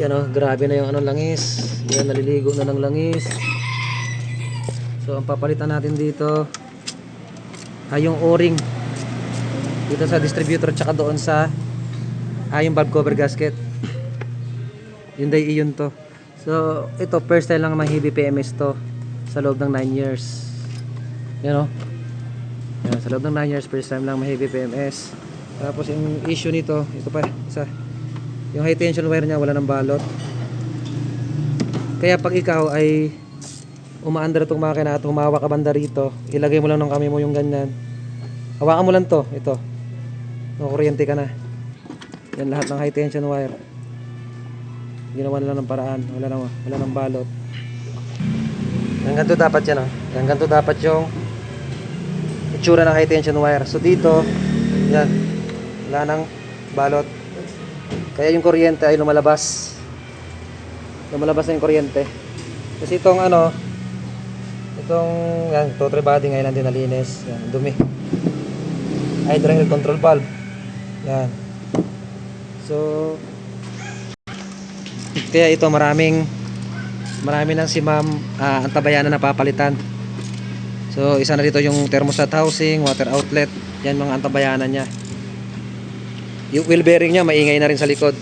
Yan o, grabe na yung ano, langis. Yan, naliligo na ng langis. So ang papalitan natin dito ay yung o-ring dito sa distributor, tsaka doon sa yung valve cover gasket. Hyundai Ion to. So ito, first time lang naman heavy PMS to sa loob ng 9 years. Yan o. Yan, sa loob ng 9 years, first time lang may heavy PMS. Tapos yung issue nito, ito pa, isa. Yung high tension wire niya wala ng balot. Kaya pag ikaw ay umaandar itong makina at humawak ka banda rito, ilagay mo lang ng kamay mo yung ganyan. Hawakan mo lang to, ito. Kuryente ka na. Yan lahat ng high tension wire. Ginawa nila ng paraan, wala nang balot. Yung ganito dapat yan, oh. Yung ganito dapat yung itsura ng high tension wire. So dito, yan, wala nang balot. Kaya yung kuryente ay lumalabas. Lumalabas na yung kuryente. Kasi itong ano, itong yan, totally body ngayon din nalinis. Yan, dumi. Hydraulic control valve. Yan. So kaya ito marami nang si ma'am antabayanan na napapalitan. So isa na dito yung thermostat housing, water outlet. Yan mga antabayanan niya. Yung wheel bearing niya maingay na rin sa likod.